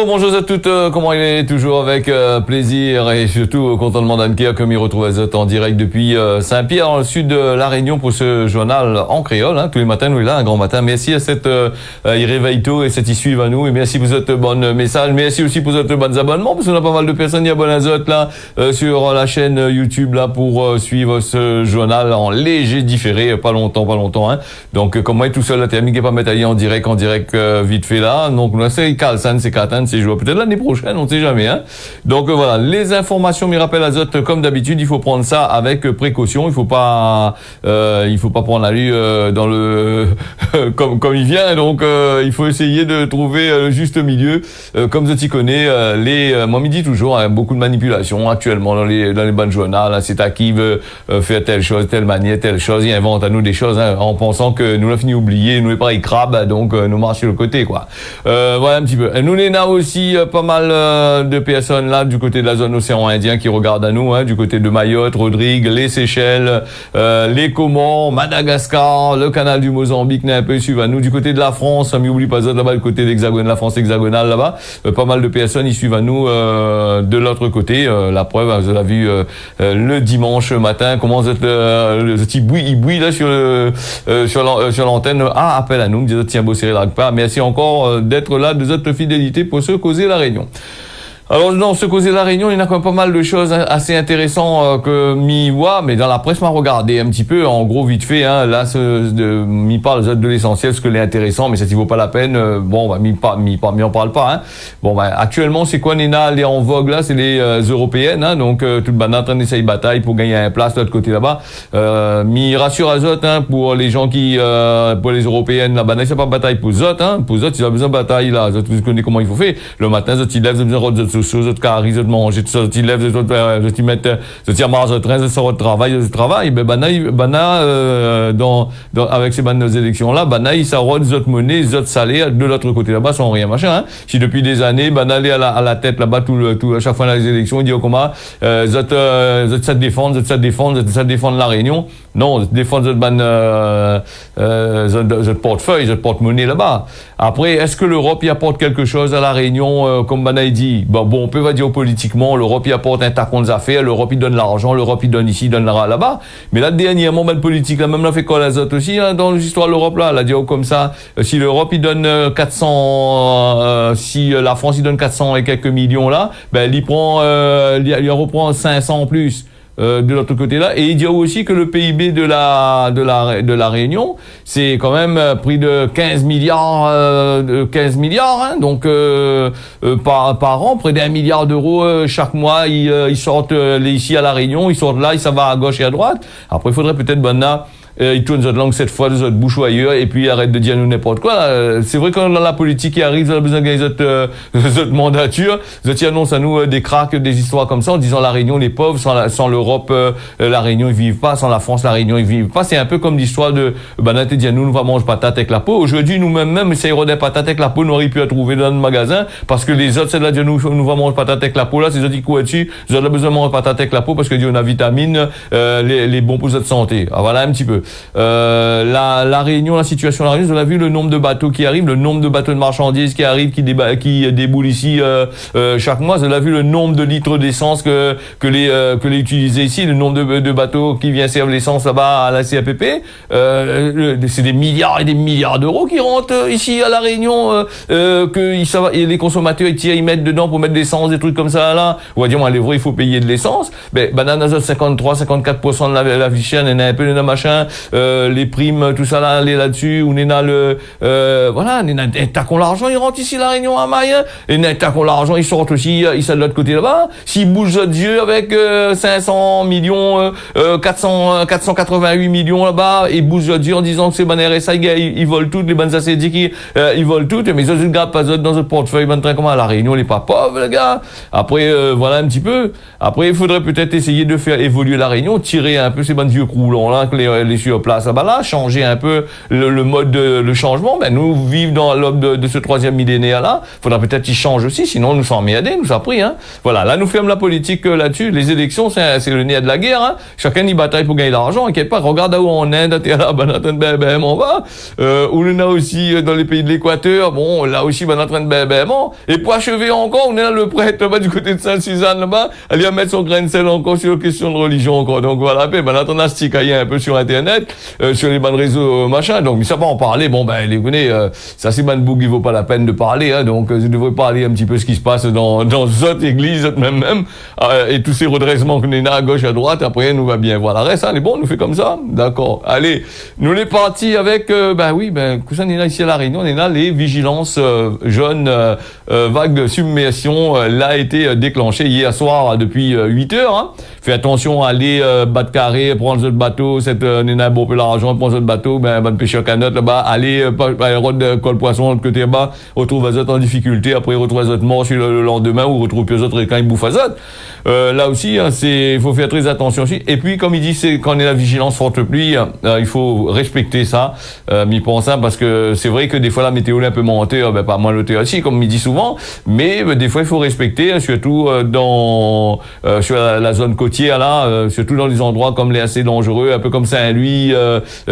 bonjour à toutes, comment il est toujours avec plaisir et surtout contentement d'Anne-Pierre comme il retrouve les autres en direct depuis Saint-Pierre dans le sud de La Réunion pour ce journal en créole, tous les matins nous est là, un grand matin. Merci à cette il réveille tôt et cette issue à nous et merci pour votre bon message, merci aussi pour votre bon abonnement parce qu'on a pas mal de personnes qui abonnent à Zot là sur la chaîne YouTube là pour suivre ce journal en léger différé, pas longtemps donc comme moi tout seul la termine qui pas mettre en direct vite fait là, donc là c'est Carlson, c'est Catan, c'est joué peut-être l'année prochaine, on ne sait jamais donc voilà, les informations me rappellent à Zot comme d'habitude, il faut prendre ça avec précaution, il faut pas prendre la rue dans le comme il vient, donc il faut essayer de trouver le juste milieu comme Zot y connaît moi me dit toujours beaucoup de manipulation actuellement dans les bonnes journaux, c'est à qui veut faire telle chose, telle manière, telle chose, il invente à nous des choses en pensant que nous l'avons fini oublié, nous n'est pas crabe, donc nous marche sur le côté quoi. Voilà un petit peu. Nous on a aussi pas mal de personnes là du côté de la zone océan Indien qui regardent à nous, du côté de Mayotte, Rodrigue, les Seychelles, les Comores, Madagascar, le canal du Mozambique n'est un peu suivi à nous, du côté de la France, mais oublie pas ça là-bas, le côté d'Hexagone, la France hexagonale là-bas, pas mal de personnes ils suivent à nous de l'autre côté, la preuve, vous avez vu le dimanche matin comment le petit il bouille là sur l'antenne, appel à nous, me dit tiens beau serré là pas, merci encore d'être là, de votre fidélité pour se causer la Réunion. Alors dans ce causer la Réunion, il y en a quand même pas mal de choses assez intéressantes que m'y voit, mais dans la presse m'a regardé un petit peu, en gros vite fait, là m'y parle de l'essentiel, ce que l'est intéressant, mais ça ne vaut pas la peine. m'y on parle pas. Actuellement c'est quoi Nina, les en vogue là, c'est les européennes, donc toute banane en train d'essayer bataille pour gagner un place de l'autre côté là-bas. M'y rassure à Zot, pour les gens qui pour les européennes la banane c'est pas bataille pour Zot, pour Zot ils ont besoin de bataille là. Zot vous connaissez comment il faut faire. Le matin Zot ils lèvent besoin de choses, de caries, de manger, de sortir, de lèvres, de te mettre, de tirer marge de train, de sortir de travail, avec ces bannes élections là, il s'arrête, des autres monnaies, des autres salaires, de l'autre côté là-bas, sans rien, Si depuis des années, est à la tête là-bas, à chaque fois dans les élections, il dit, comment, ça défendre la Réunion. Non, défendre votre portefeuille, votre porte-monnaie là-bas. Après, est-ce que l'Europe y apporte quelque chose à la Réunion, comme Banaï dit? Bon, on peut pas dire politiquement, l'Europe y apporte un tas de affaires, l'Europe y donne l'argent, l'Europe y donne ici, donne là-bas. Mais là, dernièrement, le politique, là, même l'a fait quoi la Zot aussi, dans l'histoire de l'Europe, là, elle a dit, comme ça, si l'Europe y donne 400, si la France y donne 400 et quelques millions là, il reprend 500 en plus. De l'autre côté là, et il dit aussi que le PIB de la Réunion, c'est quand même prix de 15 milliards, donc par an, près d'1 milliard d'euros chaque mois, ils sortent ici à la Réunion, ils sortent là, ils s'en vont à gauche et à droite. Après, il faudrait peut-être il tourne notre langue cette fois, de notre bouche ou ailleurs, et puis arrête de dire nous n'importe quoi. C'est vrai que dans la politique qui arrive, on a besoin de gagner notre mandature. Ils annoncent à nous des cracks, des histoires comme ça, en disant la Réunion, les pauvres, sans l'Europe, la Réunion, ils vivent pas, sans la France, la Réunion, ils vivent pas. C'est un peu comme l'histoire de, Banat dit nous va manger patate avec la peau. Aujourd'hui, nous-mêmes, essayons des patates avec la peau, nous aurions pu la trouver dans le magasin, parce que les autres, c'est là, nous va manger patate avec la peau, là, c'est eux qui courent dessus, ils ont besoin de manger patate avec la peau, parce que on a vitamines, les bons pour notre santé. Alors, voilà un petit peu. La Réunion, la situation de la Réunion, on a vu le nombre de bateaux qui arrivent, le nombre de bateaux de marchandises qui arrivent, qui déboulent ici chaque mois. On a vu le nombre de litres d'essence que les utilisés ici, le nombre de bateaux qui viennent servir l'essence là-bas à la CAPP. C'est des milliards et des milliards d'euros qui rentrent ici à la Réunion, et les consommateurs ils mettent dedans pour mettre de l'essence, des trucs comme ça là. On va dire les vrais il faut payer de l'essence. Mais banane 53-54% de la vie chère, il y en a un peu de machin. Les primes, tout ça là-dessus, où on a un tacon l'argent, ils rentrent ici la Réunion à Maille, et un tacon l'argent, ils sortent aussi, ils sont de l'autre côté là-bas. S'ils bougent de Dieu avec 500 millions, 488 millions là-bas, ils bougent de Dieu en disant que c'est ban RSA, ils volent toutes, les bonnes assédiques, ils volent toutes, mais ils ne gardent pas dans ce portefeuille, comment à la Réunion, on n'est pas pauvres, les gars. Après, voilà un petit peu. Après, il faudrait peut-être essayer de faire évoluer la Réunion, tirer un peu ces bonnes vieux croulants là, que les sur place, là, changer un peu le mode de changement. Nous vivons dans l'aube de ce troisième millénaire là. Faudra peut-être qu'il change aussi, sinon nous s'emmerder, nous a pris, hein. Voilà, là nous fermons la politique là-dessus. Les élections, c'est le nez de la guerre, hein. Chacun y bataille pour gagner l'argent. Inquiète pas, regarde où en Inde, t'es là, on va. On en a aussi dans les pays de l'Équateur. Bon, là aussi, en train de et pour achever encore, on est là le prêtre là-bas du côté de Sainte-Suzanne là-bas. Elle vient mettre son grain de sel encore sur la question de religion encore. Donc voilà, on a stické un peu sur Internet, sur les bonnes réseaux, machin. Donc, ça va en parler. Bon, les connaissez, ça c'est ban boug, il vaut pas la peine de parler, hein. Donc, je devrais parler un petit peu ce qui se passe dans d'autres églises, même, et tous ces redressements qu'on est à gauche, à droite. Après, nous va bien voir la reste, hein. Les bons, nous fait comme ça. D'accord. Allez. Nous les partis avec, ça, on est là ici à La Réunion, on est là, les vigilances, jeunes, vague de submersion, là, a été déclenchée hier soir depuis 8 heures, hein. Fais attention à aller, battre carré, prendre le bateau, on est là, bon peu l'argent, prendre le bateau, pêcher en canotte là-bas, aller, route de col poisson, de côté là-bas, retrouve Azot en difficulté, après retrouve Azot mort sur le lendemain, ou retrouve plus autres quand il bouffe Azot. Là aussi, hein, il faut faire très attention aussi. Et puis, comme il dit, c'est quand on est la vigilance forte pluie, il faut respecter ça, m'y pense, hein, parce que c'est vrai que des fois la météo est un peu montée, pas moins le aussi, comme il dit souvent, mais des fois il faut respecter, surtout sur la zone côtière là, surtout dans les endroits comme les assez dangereux, un peu comme Saint-Louis,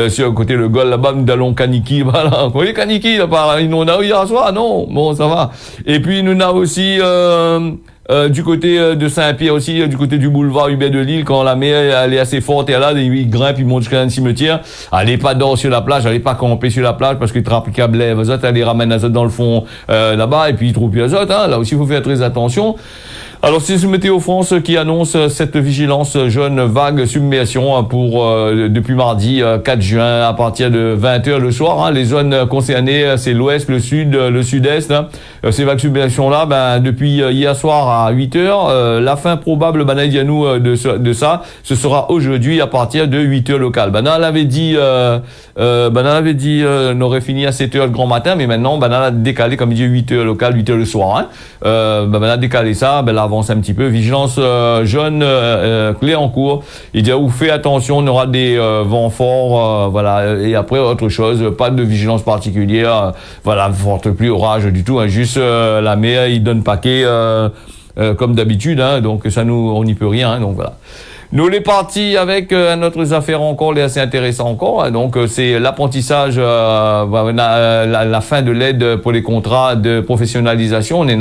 sur le côté le Gol là-bas, nous allons Kaniki, voilà. Vous voyez Kaniki là-bas, ils n'ont pas hier soir, non, bon ça va. Et puis nous avons aussi du côté de Saint-Pierre aussi, du côté du boulevard Hubert de Lille, quand la mer elle est assez forte, et là, ils grimpent, ils montent jusqu'à un cimetière. Allez pas dehors sur la plage, allez pas camper sur la plage, parce qu'ils trappent les câbles, les autres, allez ramènent Azot dans le fond, là-bas, et puis ils trouvent plus Azot, hein. Là aussi, il faut faire très attention. Alors, c'est ce Météo France qui annonce cette vigilance jaune vague submersion pour depuis mardi 4 juin à partir de 20h le soir, hein. Les zones concernées, c'est l'ouest, le sud, le sud-est, hein. Ces vagues submersions là, depuis hier soir à 8h, la fin probable de ça, ce sera aujourd'hui à partir de 8h local. On avait dit on aurait fini à 7h le grand matin, mais maintenant on a décalé, comme il dit, 8h local, 8h le soir, hein. On a décalé ça, là avance un petit peu. Vigilance jaune clé en cours. Il dit fais attention, on aura des vents forts, voilà. Et après autre chose, pas de vigilance particulière, voilà, forte pluie, orage du tout, hein. Juste la mer, il donne paquet comme d'habitude, hein. Donc ça on n'y peut rien, hein. Donc voilà. Nous les partis avec notre affaire encore, les assez intéressant encore. Donc c'est l'apprentissage, la fin de l'aide pour les contrats de professionnalisation. On est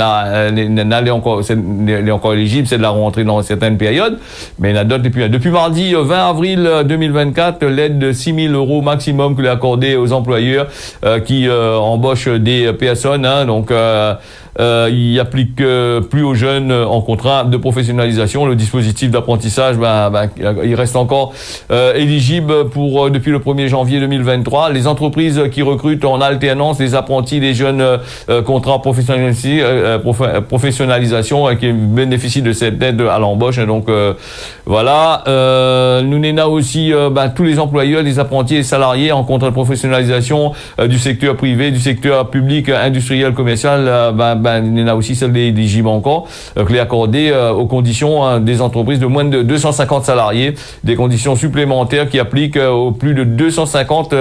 encore éligible, c'est de la rentrée dans certaines périodes, mais la date depuis mardi 20 avril 2024, l'aide de 6 000 € maximum que l'on a accordé aux employeurs qui embauchent des personnes, hein. Donc il applique plus aux jeunes en contrat de professionnalisation. Le dispositif d'apprentissage, il reste encore éligible pour depuis le 1er janvier 2023. Les entreprises qui recrutent en alternance les apprentis, les jeunes contrats professionnalisation qui bénéficient de cette aide à l'embauche. Donc voilà. Nous n'avons aussi tous les employeurs, les apprentis et salariés en contrat de professionnalisation du secteur privé, du secteur public, industriel, commercial. Il y en a aussi celle des éligibles encore, que les accordés aux conditions des entreprises de moins de 250 salariés, des conditions supplémentaires qui appliquent aux plus de 250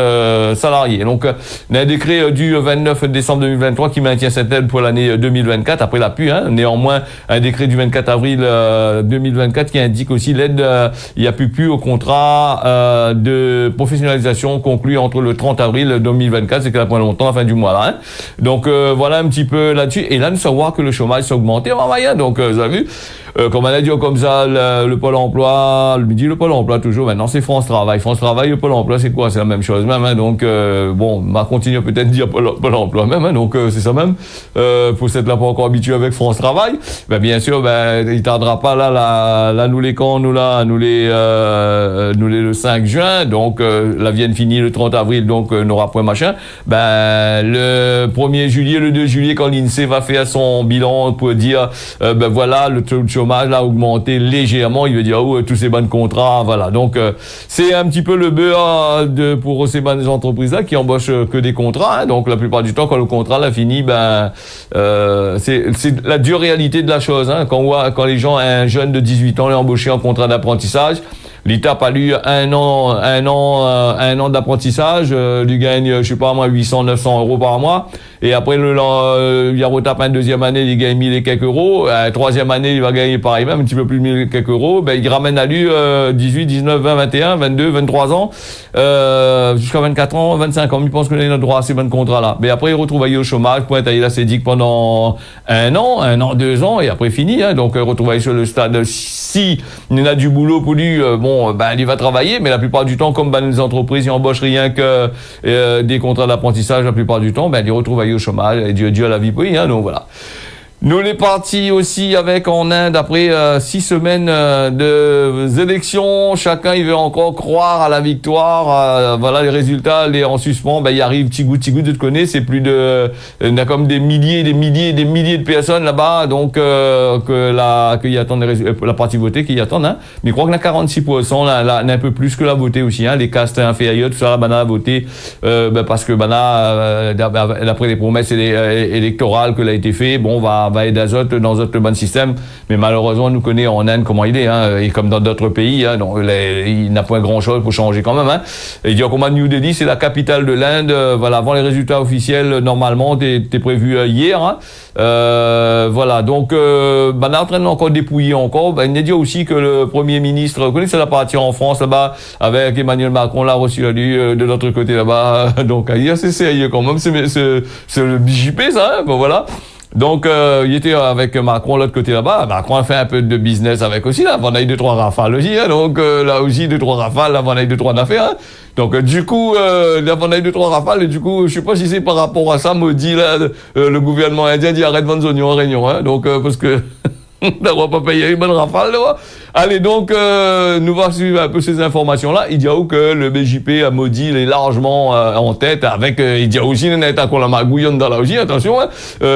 salariés. Donc, il y a un décret du 29 décembre 2023 qui maintient cette aide pour l'année 2024, après l'appui, hein. Néanmoins, un décret du 24 avril 2024 qui indique aussi l'aide, il n'y a plus au contrat de professionnalisation conclu entre le 30 avril 2024, c'est qu'il y a pas longtemps, à la fin du mois là, hein. Donc, voilà un petit peu là-dessus. Et là, nous savoir que le chômage s'est augmenté en moyenne. Donc, vous avez vu, comme on a dit comme ça, le Pôle emploi, le midi, le Pôle emploi toujours. Maintenant, c'est France Travail. France Travail, le Pôle emploi, c'est quoi? C'est la même chose même, hein. Donc, on va continuer peut-être à dire Pôle emploi même, hein. Donc, c'est ça même. Pour cette là pas encore habitué avec France Travail. Bien sûr, il tardera pas là, nous les camps, nous les le 5 juin. Donc, la Vienne finit le 30 avril, donc, n'aura point machin. Le 1er juillet, le 2 juillet, quand l'INSEE va faire son bilan pour dire, voilà, le taux de chômage a augmenté légèrement, il veut dire, tous ces bons contrats, voilà. Donc, c'est un petit peu le beurre pour ces bonnes entreprises-là qui embauchent que des contrats, hein. Donc, la plupart du temps, quand le contrat l'a fini, c'est la dure réalité de la chose, hein. Quand les gens, un jeune de 18 ans, est embauché en contrat d'apprentissage, L'État a eu un an d'apprentissage, lui gagne, je sais pas moi, 800, 900 euros par mois. Et après, il retape une deuxième année, il gagne 1000 et quelques euros. Troisième année, il va gagner pareil même, un petit peu plus de 1000 et quelques euros. Ben, il ramène à lui 18, 19, 20, 21, 22, 23 ans, jusqu'à 24 ans, 25 ans. Il pense qu'il a notre droit à ces bons contrats-là. Mais après, il retrouve au chômage, pointe à la CEDIC pendant un an, 2 ans, et après fini. Hein. Donc, retrouve sur le stade. Si il a du boulot pour lui, il va travailler, mais la plupart du temps, comme les entreprises, ils embauchent rien que des contrats d'apprentissage, la plupart du temps, il retrouve au chômage, et Dieu à la vie pour lui, hein, donc voilà. Nous, les partis aussi avec en Inde, après 6 semaines de élections, chacun il veut encore croire à la victoire. Voilà les résultats, en suspens, il arrive petit goût, tu te connais, c'est plus de, il y a comme des milliers de personnes là-bas, donc qui attendent la partie votée, qui y attendent, hein. Mais je crois qu'il y a 46%, là, un peu plus que la votée aussi, hein. Les castes inférieurs, tout ça, a voté, parce que d'après les promesses électorales que l'a été fait, va aider dans notre bon système, mais malheureusement, on nous connaît en Inde comment il est, hein, et comme dans d'autres pays, hein, donc il n'a pas grand-chose pour changer quand même, hein. Et dire comment New Delhi, c'est la capitale de l'Inde, voilà, avant les résultats officiels, normalement, t'es prévu hier, hein. Voilà, donc, on est en train d'encore dépouiller encore, il a dit aussi que le Premier ministre, vous connaissez la partie en France, là-bas, avec Emmanuel Macron, l'a reçu, de l'autre côté, là-bas, donc, il est assez sérieux quand même, c'est le BJP, ça, hein, voilà. Donc, il était avec Macron l'autre côté là-bas. Macron a fait un peu de business avec aussi, là. On a eu 2-3 rafales aussi, hein. Donc, là aussi, 2-3 rafales, là, on a eu 2-3 affaires, hein. Donc, du coup, là, on a eu 2-3 rafales, et du coup, je sais pas si c'est par rapport à ça, maudit, là, le gouvernement indien dit arrête de vendre oignons en réunion, hein. Donc, parce que, on va pas payer une bonne rafale, là. Allez, donc, nous va suivre un peu ces informations-là. Il dit que le BJP a maudit, il est largement en tête avec, il dit aussi, il est qu'on la magouillonne dans la aussi, attention, hein,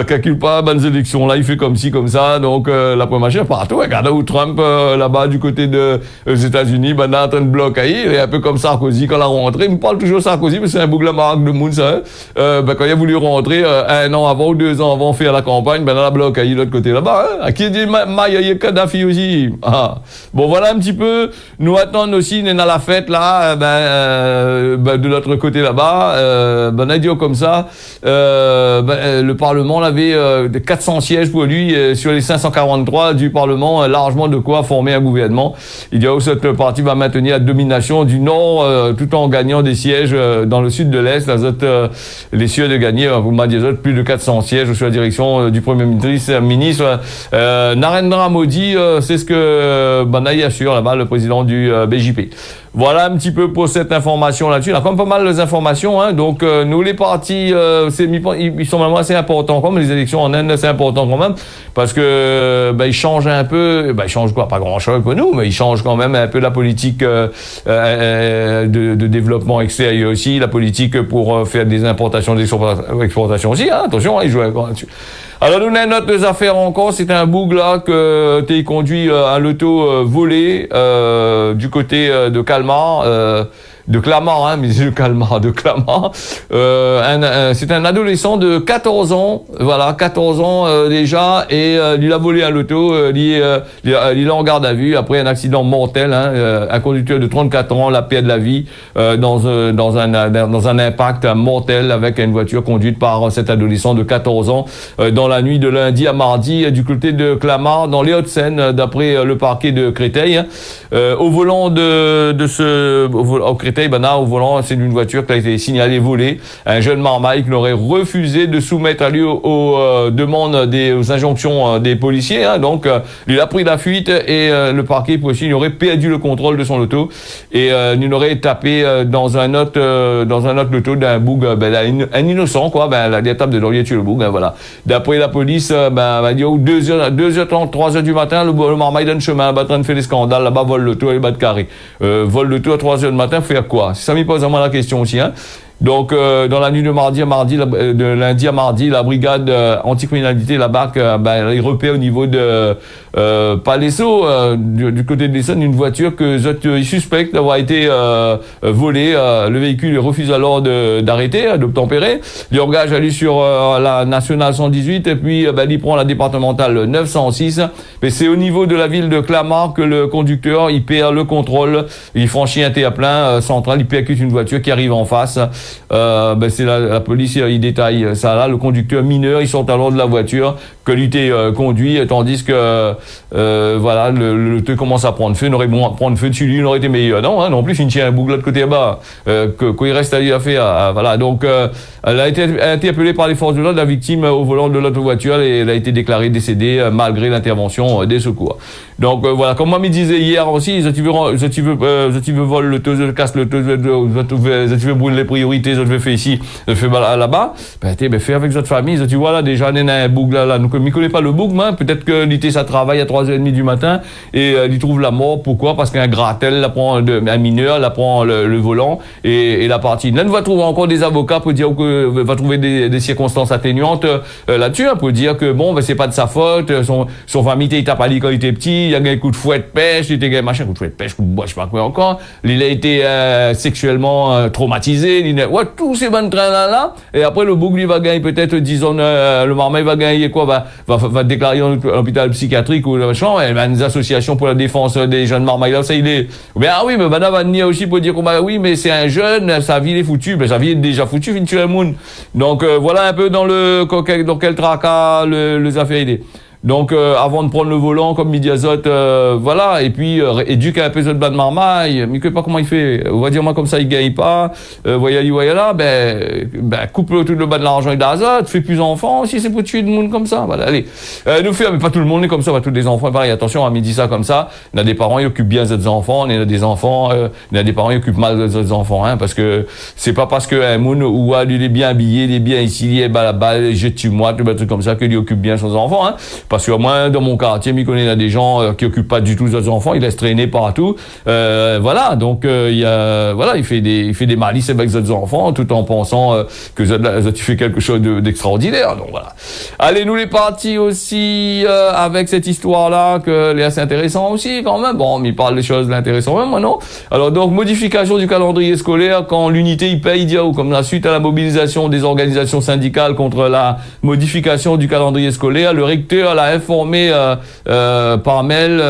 calcule pas, bonnes élections, là, il fait comme ci, comme ça, donc, la première chef partout, regarde où Trump, là-bas, du côté des États-Unis, est en train de bloquer, il est un peu comme Sarkozy quand il a rentré, il me parle toujours Sarkozy, mais c'est un boucle de marque de monde, ça, hein. Quand il a voulu rentrer, 1 an avant ou 2 ans avant, faire la campagne, il a bloqué de l'autre côté, là-bas, hein. À qui dit, il y a Kadhafi aussi, ah. Bon, voilà un petit peu. Nous attendons aussi, on est dans la fête là, de l'autre côté là-bas, on a dit comme ça, le Parlement avait 400 sièges pour lui sur les 543 du Parlement, largement de quoi former un gouvernement. Il dit que cette partie va maintenir la domination du Nord, tout en gagnant des sièges dans le sud de l'Est. Les sièges de gagner, vous m'avez dit, plus de 400 sièges sous la direction du Premier ministre. Narendra Modi, c'est ce que Banaï assure là-bas, le président du BJP. Voilà un petit peu pour cette information là-dessus. Il y a quand même pas mal d'informations, hein. Donc, nous, les partis, ils sont vraiment assez importants, comme les élections en Inde, c'est important quand même, parce que, ils changent un peu, ils changent quoi? Pas grand-chose pour nous, mais ils changent quand même un peu la politique, de développement extérieur aussi, la politique pour faire des importations, des exportations aussi, hein. Attention, ils jouent là-dessus. Alors, nous, notre affaire encore, c'est un boug là que t'es conduit à l'auto volé du côté de Calmar, de Clamart, hein, mais c'est de Calmar, de Clamart. C'est un adolescent de 14 ans, voilà, 14 ans déjà, et il a volé à l'auto, il est en garde à vue après un accident mortel, hein, un conducteur de 34 ans l'a perdu la vie dans un impact mortel avec une voiture conduite par cet adolescent de 14 ans dans la nuit de lundi à mardi du côté de Clamart, dans les Hauts-de-Seine, d'après le parquet de Créteil. Au volant au Créteil, au volant, c'est une voiture qui a été signalée volée. Un jeune marmaille qui aurait refusé de soumettre à lui aux demandes aux injonctions des policiers, hein. Donc, il a pris la fuite et le parquet aussi, il aurait perdu le contrôle de son auto et il aurait tapé dans un autre auto d'un boug, un innocent, quoi, l'étape de Laurier tue le boug, hein, voilà. D'après la police, il y a 2h30, 3h du matin, le marmaille donne chemin, en train de faire des scandales, là-bas, vole l'auto et bat de carré. Vole l'auto à 3h du matin, faire quoi? Ça me pose à moi la question aussi, hein. Donc, dans la nuit de lundi à mardi, la brigade anticriminalité, la BAC, elle repère au niveau de Palaiso, du côté de l'Essonne, une voiture que ils suspectent d'avoir été volée. Le véhicule refuse alors d'arrêter, d'obtempérer. Il engage à aller sur la nationale 118 et puis il prend la départementale 906. Mais c'est au niveau de la ville de Clamart que le conducteur il perd le contrôle. Il franchit un terre-plein central, il percute une voiture qui arrive en face. C'est la police, il détaille ça là. Le conducteur mineur, il sort alors de la voiture que l'UT conduit, tandis que voilà, le truc commence à prendre feu. Il aurait bon prendre feu dessus, lui, il aurait été meilleur. Non plus, il tient un boucle de l'autre côté bas. Quand il reste à faire, voilà. Donc, elle a été interpellée par les forces de l'ordre. La victime au volant de l'autre voiture, elle a été déclarée décédée malgré l'intervention des secours. Donc voilà, comme moi me disait hier aussi, si tu veux voler le taux, casse le taux, si tu veux brûler les priorités, si tu veux faire ici, si tu veux là-bas, fais avec votre famille. Si tu vois là, déjà, on a un boucle là. Donc, je ne connais pas le boucle, hein. Peut-être que l'été, ça travaille à 3h30 du matin et il trouve la mort. Pourquoi? Parce qu'un gratel, un mineur, la prend le volant et la partie. Là, on va trouver encore des avocats pour dire que va trouver des circonstances atténuantes là-dessus, hein, pour dire que bon, c'est pas de sa faute, son famille il t'a pas dit quand il était petit, il a eu un coup de fouet de pêche, il était machin, coup de fouet de pêche, coup de bois, je sais pas quoi encore, il a été sexuellement traumatisé, tous ces bonnes trains là, et après le bouc lui va gagner peut-être, disons, le marmaille va gagner quoi, va déclarer dans l'hôpital psychiatrique ou le machin, et une association pour la défense des jeunes marmailles là, ça il est, oui, mais madame va venir aussi pour dire oui, mais c'est un jeune, sa vie est foutue, sa vie est déjà foutue, fin tu le monde. Donc voilà un peu dans quel tracas les affaires il est. Donc avant de prendre le volant comme Midiazot, voilà, et puis éduque un peu de bas de marmaille, mais que pas comment il fait. On va dire moi comme ça il gagne pas, voyez là, coupe tout le bas de l'argent et d'azote, fait plus d'enfants, si c'est pour tuer du monde comme ça, voilà, allez. Nous fait, mais pas tout le monde est comme ça, pas tous les enfants, pareil, attention, on a dit ça comme ça, on a des parents ils occupent bien les enfants, on a des enfants, on a des parents ils occupent mal les enfants, hein, parce que c'est pas parce que un monde où il est bien habillé, il est bien ici, il est là-bas, jette-tu-moi, tout un truc comme ça, qu'il occupe bien son enfant, hein. Parce que moi, dans mon quartier, je connais des gens qui occupent pas du tout leurs enfants, ils laissent traîner partout. Voilà, donc il fait des malices avec les enfants, tout en pensant que tu fais quelque chose d'extraordinaire. Donc voilà. Allez, nous les partis aussi avec cette histoire-là, que est assez intéressant aussi quand même. Bon, mais il parle des choses intéressantes même, moi non. Alors donc modification du calendrier scolaire quand l'unité il paye, ou comme la suite à la mobilisation des organisations syndicales contre la modification du calendrier scolaire, le recteur l'a informé par mail,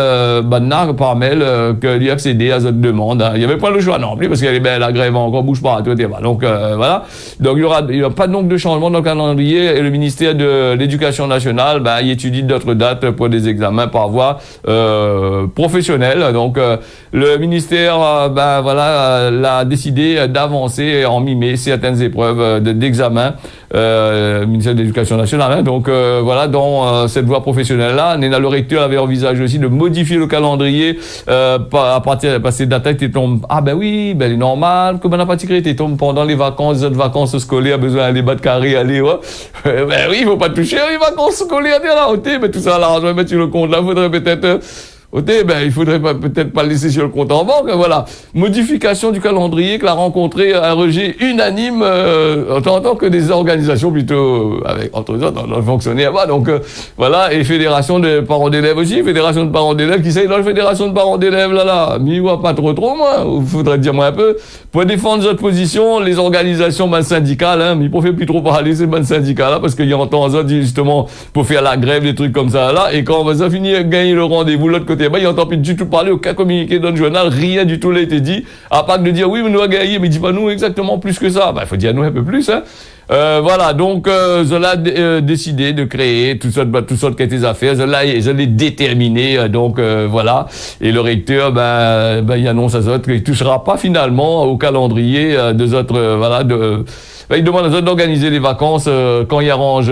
qu'il y accédait à cette demande. Hein. Il n'y avait pas le choix non plus parce qu'il y avait la grève encore bouge pas. Donc voilà. Donc il y aura pas donc de changement dans le calendrier et le ministère de l'Éducation nationale, il étudie d'autres dates pour des examens par voie professionnelle. Donc le ministère, l'a décidé d'avancer en mi-mai certaines épreuves d'examen. Ministère de l'Éducation nationale. Hein. Donc voilà, dans cette voie professionnelle-là, le recteur avait envisagé aussi de modifier le calendrier à partir de ces dates qui tombent. Il est normal que la particularité tombe pendant les vacances scolaires, besoin d'aller battre carré, aller. Oui, il faut pas toucher les vacances scolaires, mais tout ça, l'argent, mettre sur le compte là, faudrait peut-être. Il faudrait peut-être pas le laisser sur le compte en banque, voilà. Modification du calendrier que l'a rencontré un rejet unanime, en tant que des organisations plutôt, avec, entre autres, dans le fonctionnaire, donc, voilà, et fédération de parents d'élèves aussi, fédération de parents d'élèves, qui c'est dans la fédération de parents d'élèves, mais voit pas trop, moi, faudrait dire moi un peu, pour défendre notre position, les organisations, syndicales, mais il ne faut plus trop parler, ces syndicats-là, parce qu'il y a en temps, justement, pour faire la grève, des trucs comme ça, là, et quand on va finir gagner le rendez-vous, l'autre côté, il n'entend plus du tout parler, aucun communiqué dans le journal, rien du tout n'a été dit, à part de dire oui, mais nous avons gagné, mais il dit pas nous exactement plus que ça. Il faut dire nous un peu plus, hein. Voilà, donc Zola a décidé de créer toutes sortes de affaires. Zola est déterminé, donc voilà. Et le recteur, il annonce à Zot qu'il touchera pas finalement au calendrier des autres, il demande aux autres d'organiser les vacances quand il arrange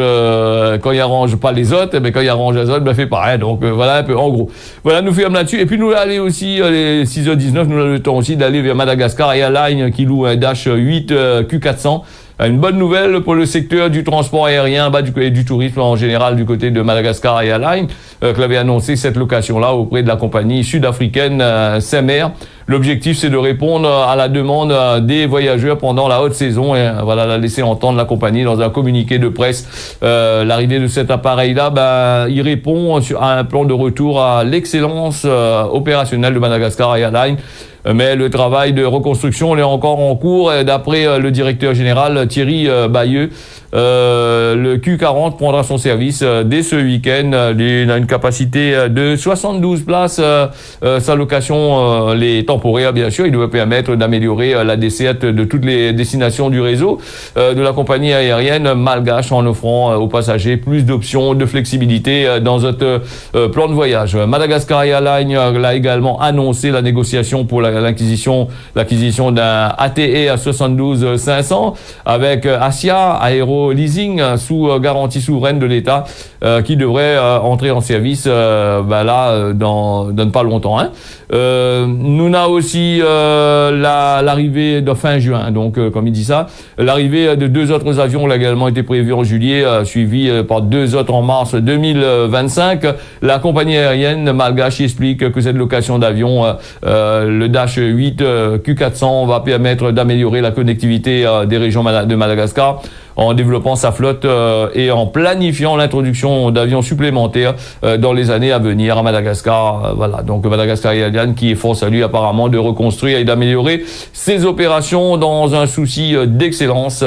pas les autres, quand il arrange les autres, fait pareil. Donc voilà un peu en gros. Voilà, nous fermons là-dessus. Et puis nous allons aller aussi les 6h19, nous avons le temps aussi d'aller vers Madagascar Airlines qui loue un Dash 8 Q400. Une bonne nouvelle pour le secteur du transport aérien et du tourisme en général du côté de Madagascar Airlines, qui avait annoncé cette location-là auprès de la compagnie sud-africaine Saint-Mer. L'objectif, c'est de répondre à la demande des voyageurs pendant la haute saison et voilà, l'a laissé entendre la compagnie dans un communiqué de presse. L'arrivée de cet appareil-là, il répond à un plan de retour à l'excellence opérationnelle de Madagascar Airlines. Mais le travail de reconstruction est encore en cours. D'après le directeur général Thierry Bayeux, le Q40 prendra son service dès ce week-end. Il a une capacité de 72 places. Sa location, les temporaires, bien sûr, il doit permettre d'améliorer la desserte de toutes les destinations du réseau de la compagnie aérienne malgache en offrant aux passagers plus d'options de flexibilité dans notre plan de voyage. Madagascar Airlines l'a également annoncé la négociation pour l'acquisition d'un ATE à 72 500 avec Asia Aero Leasing sous garantie souveraine de l'État qui devrait entrer en service dans pas longtemps. Nous avons aussi l'arrivée de fin juin, donc comme il dit ça, l'arrivée de 2 autres avions a également été prévue en juillet, suivi par 2 autres en mars 2025. La compagnie aérienne malgache explique que cette location d'avion, le Dash 8 Q400, va permettre d'améliorer la connectivité des régions de Madagascar en développant sa flotte et en planifiant l'introduction d'avions supplémentaires dans les années à venir à Madagascar. Voilà, donc Madagascar Airlines qui efforce à lui apparemment de reconstruire et d'améliorer ses opérations dans un souci d'excellence,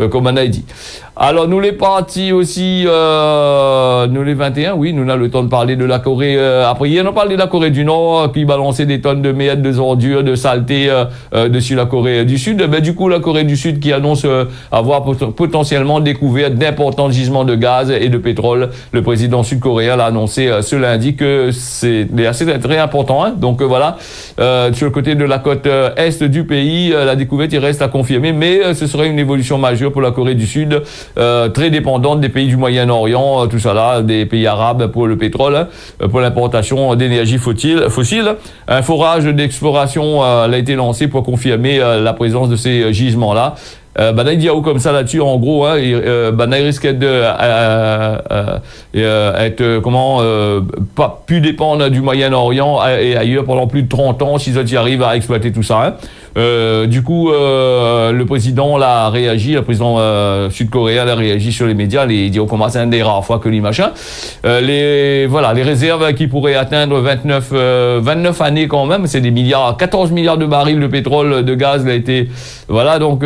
comme on a dit. Alors nous les partis aussi, nous les 21, oui, nous avons le temps de parler de la Corée. Après hier, on a parlé de la Corée du Nord qui balançait des tonnes de miettes, de ordures, de saleté dessus la Corée du Sud. Mais du coup, la Corée du Sud qui annonce avoir potentiellement découvert d'importants gisements de gaz et de pétrole. Le président sud-coréen l'a annoncé ce lundi que c'est assez très important. Donc voilà, sur le côté de la côte est du pays, la découverte il reste à confirmer, mais ce serait une évolution majeure pour la Corée du Sud. Très dépendante des pays du Moyen-Orient, tout ça là, des pays arabes pour le pétrole, pour l'importation d'énergie fossile. Un forage d'exploration a été lancé pour confirmer la présence de ces gisements-là. Il dit comme ça là-dessus, en gros, il risque être pas plus dépendre du Moyen-Orient et ailleurs pendant plus de 30 ans si ils y arrivent à exploiter tout ça. Du coup, le président l'a réagi, le président sud-coréen l'a réagi sur les médias, il dit comment c'est une des rares fois que les machins. Les réserves qui pourraient atteindre 29 années quand même, c'est des milliards, 14 milliards de barils de pétrole, de gaz, voilà, donc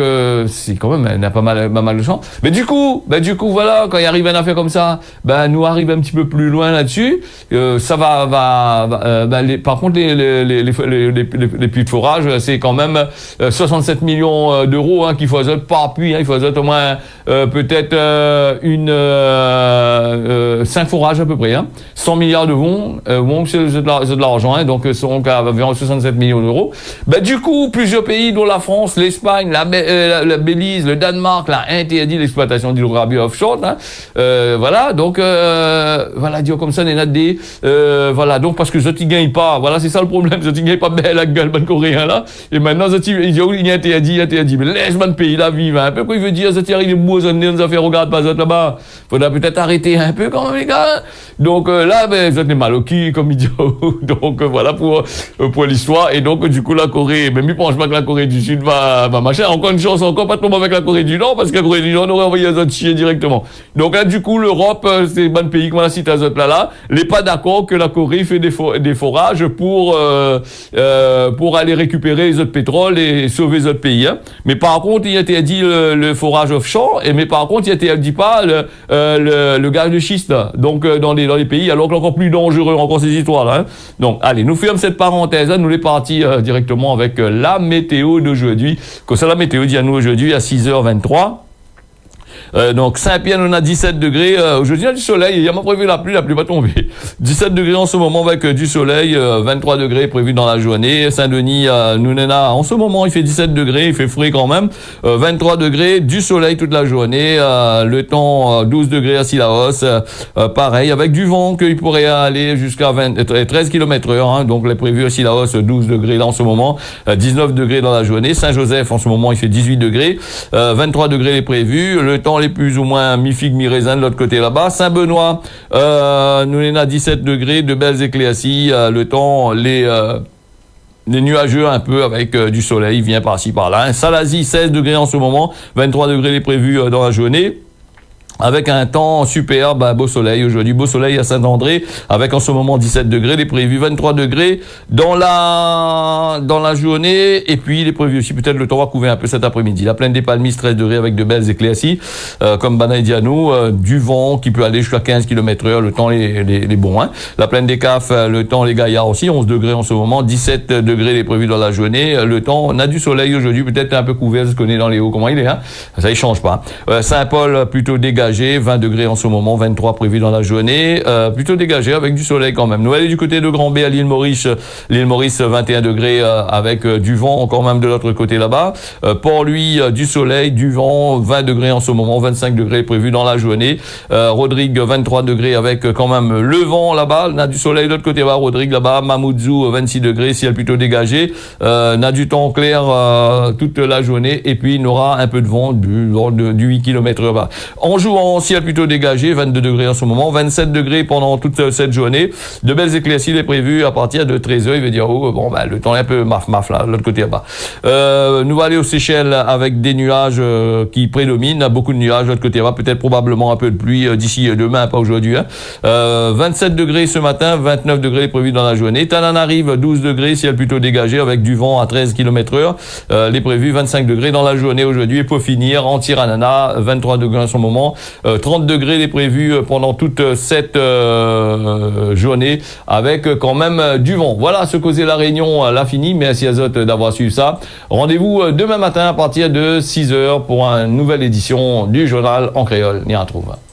c'est quand même, il y a pas mal de chance. Mais du coup, voilà, quand il arrive une affaire comme ça, nous arrive un petit peu plus loin là-dessus. Ça par contre, les puits de forage, c'est quand même 67 millions d'euros qu'il faut par puits. Il faut au moins peut-être 5 forages à peu près. 100 milliards de won, c'est de l'argent. Donc, ce seront environ 67 millions d'euros. Du coup, plusieurs pays, dont la France, l'Espagne, la Belize, le Danemark, l'a interdit l'exploitation d'hydrocarbures offshore. Voilà, donc voilà, dire comme ça, voilà, donc parce que je ne gagne pas. Voilà, c'est ça le problème. Je ne gagne pas bien la gueule coréen là. Et maintenant, il y a interdit. Mais laisse-moi le pays là vivre. Un peu quoi il veut dire, il est beau, ça nous a fait regarder pas là-bas. Faudra peut-être arrêter un peu quand même, les gars. Donc là, vous êtes les maloquis, comme idiot. Donc voilà pour l'histoire. Et donc, du coup, la Corée, même il pense pas que la Corée du Sud va machin. Encore une chance, encore pas trop avec la Corée du Nord, parce que la Corée du Nord aurait envoyé les autres chier directement. Donc là, du coup, l'Europe, c'est bon pays, comme on a cité les autres là, n'est pas d'accord que la Corée fait des forages pour aller récupérer les autres pétroles et sauver les autres pays. Mais par contre, il a été dit le forage offshore, mais par contre, il a été dit pas le gaz de schiste. Donc, dans les pays, alors qu'encore plus dangereux encore ces histoires-là. Donc, allez, nous fermons cette parenthèse, nous les partis directement avec la météo d'aujourd'hui. Comme ça, la météo dit à nous aujourd'hui à 6h23. Donc Saint-Pierre, on a 17 degrés. Aujourd'hui, il y a du soleil. Il y a pas prévu la pluie va tomber. 17 degrés en ce moment avec du soleil. 23 degrés prévu dans la journée. Saint-Denis, nous en ce moment, il fait 17 degrés. Il fait frais quand même. 23 degrés, du soleil toute la journée. Le temps, 12 degrés à Sillaos. Pareil, avec du vent qu'il pourrait aller jusqu'à 13 km/h. Donc, les prévus à Sillaos, 12 degrés là en ce moment. 19 degrés dans la journée. Saint-Joseph, en ce moment, il fait 18 degrés. 23 degrés les prévus. Le temps les plus ou moins mi-figue, mi-raisin de l'autre côté là-bas. Saint-Benoît, nous on a 17 degrés, de belles éclaircies. Le temps, des nuageux un peu avec du soleil vient par-ci par-là. Salazie, 16 degrés en ce moment, 23 degrés les prévus dans la journée. Avec un temps superbe, beau soleil aujourd'hui, beau soleil à Saint-André, avec en ce moment 17 degrés, les prévus 23 degrés dans la journée, et puis il est prévu aussi peut-être le temps va couvrir un peu cet après-midi. La plaine des Palmises, 13 degrés avec de belles éclaircies, comme Banaï dit à nous, du vent qui peut aller jusqu'à 15 km/h, le temps les bons. Hein. La plaine des Cafs, le temps les gaillards aussi, 11 degrés en ce moment, 17 degrés les prévus dans la journée, le temps, on a du soleil aujourd'hui, peut-être un peu couvert, je connais dans les hauts comment il est, hein. Ça il change pas. Saint-Paul plutôt dégagé, 20 degrés en ce moment, 23 prévus dans la journée, plutôt dégagé avec du soleil quand même. Nous allons du côté de Grand-B à l'île Maurice, 21 degrés avec du vent encore même de l'autre côté là-bas. Port-Louis, du soleil, du vent, 20 degrés en ce moment, 25 degrés prévus dans la journée. Rodrigue, 23 degrés avec quand même le vent là-bas. On a du soleil de l'autre côté là-bas, Rodrigue là-bas. Mamoudzou, 26 degrés, ciel plutôt dégagé. On a du temps clair toute la journée et puis il y aura un peu de vent du 8 km/h. En jouant en ciel plutôt dégagé, 22 degrés en ce moment, 27 degrés pendant toute cette journée. De belles éclaircies les prévues à partir de 13h. Il veut dire, le temps est un peu maf là, de l'autre côté là-bas. Nous allons aller aux Seychelles avec des nuages qui prédominent, beaucoup de nuages de l'autre côté là-bas, peut-être probablement un peu de pluie d'ici demain, pas aujourd'hui. 27 degrés ce matin, 29 degrés prévus dans la journée. Tananarive, 12 degrés, ciel plutôt dégagé avec du vent à 13 km/h. Les prévus 25 degrés dans la journée aujourd'hui. Et pour finir, Antirana, 23 degrés en ce moment. 30 degrés les prévus pendant toute cette journée avec quand même du vent. Voilà ce causait la Réunion, l'a fini. Merci à Zot d'avoir suivi ça. Rendez-vous demain matin à partir de 6h pour une nouvelle édition du journal en créole. On y retrouve.